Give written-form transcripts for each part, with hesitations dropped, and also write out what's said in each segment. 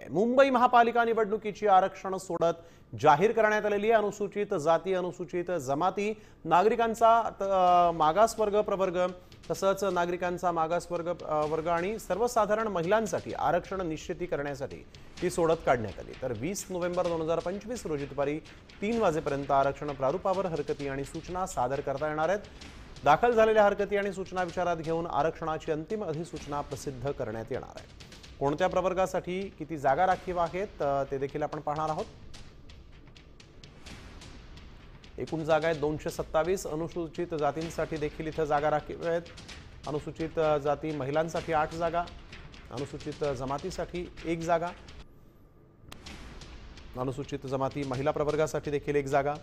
आहे। मुंबई महापालिका निवडणुकीची आरक्षण सोडत जाहीर करण्यात आलेली अनुसूचित जाती, अनुसूचित जमाती, नागरिकांचा मागासवर्ग प्रवर्ग तसंच नागरिकांचा मागासवर्ग वर्ग आणि सर्वसाधारण महिलांसाठी आरक्षण निश्चिती करण्यासाठी ती सोडत काढण्यात आली। तर 20 नोव्हेंबर 2025 रोजी दुपारी 3 वाजेपर्यंत आरक्षण प्रारूपावर हरकती आणि सूचना सादर करता येणार आहेत। दाखल झालेल्या हरकती आणि सूचना विचारात घेऊन आरक्षणाची अंतिम अधिसूचना प्रसिद्ध करण्यात येणार आहे। कोणत्या प्रवर्गासाठी किती जागा राखीव आहेत ते देखील आपण पाहणार आहोत। एकूण जागा आहेत 227। अनुसूचित जातींसाठी देखील इथे जागा राखीव आहेत। अनुसूचित जाती महिलांसाठी 8 जागा, अनुसूचित जमातीसाठी 1 जागा, अनुसूचित जमाती महिला प्रवर्गासाठी देखील 1 जागा,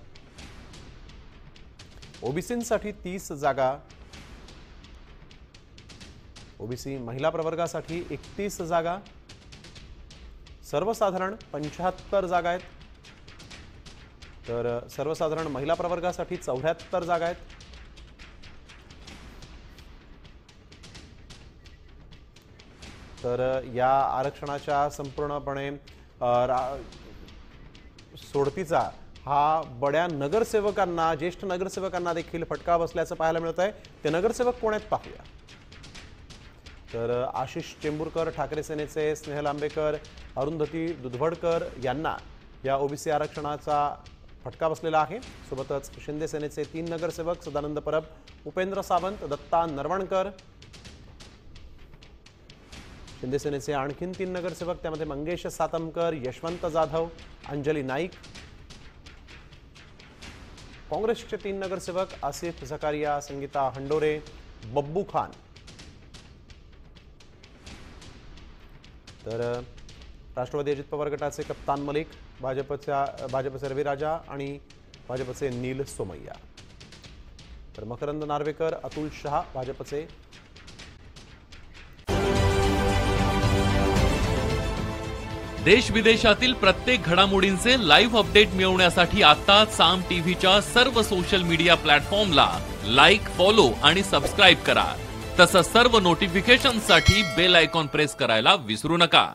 ओबीसींसाठी 30 जागा, ओबीसी महिला प्रवर्गासाठी 31 जागा, सर्वसाधारण 75 जागा आहेत। तर सर्वसाधारण महिला प्रवर्गासाठी 74 जागा आहेत। तर या आरक्षणाच्या संपूर्णपणे सोडतीचा हा बड्या नगरसेवकांना, ज्येष्ठ नगरसेवकांना देखील फटका बसल्याचं पाहायला मिळत आहे। ते नगरसेवक कोण आहेत पाहूया। तर आशिष चेंबूरकर ठाकरे सेनेचे, स्नेहल आंबेकर, अरुंधती दुधवडकर यांना या ओबीसी आरक्षणाचा फटका बसलेला आहे। सोबतच शिंदे सेनेचे 3 नगरसेवक सदानंद परब, उपेंद्र सावंत, दत्ता नरवणकर, शिंदे सेनेचे आणखीन 3 नगरसेवक त्यामध्ये मंगेश सातमकर, यशवंत जाधव, अंजली नाईक, काँग्रेसचे 3 नगरसेवक आसिफ झकारिया, संगीता हंडोरे, बब्बू खान। तर राष्ट्रवादी अजित पवार गटाचे कप्तान मलिक, भाजपचे रविराजा आणि भाजपचे नील सोमय्या। तर मकरंद नार्वेकर, अतुल शहा भाजपचे। देश विदेशातील प्रत्येक घडामोडींचे लाईव्ह अपडेट मिळवण्यासाठी आता साम टीव्हीच्या सर्व सोशल मीडिया प्लॅटफॉर्मला लाईक, फॉलो आणि सबस्क्राईब करा। तसंच सर्व नोटिफिकेशनसाठी बेल आयकॉन प्रेस करायला विसरू नका।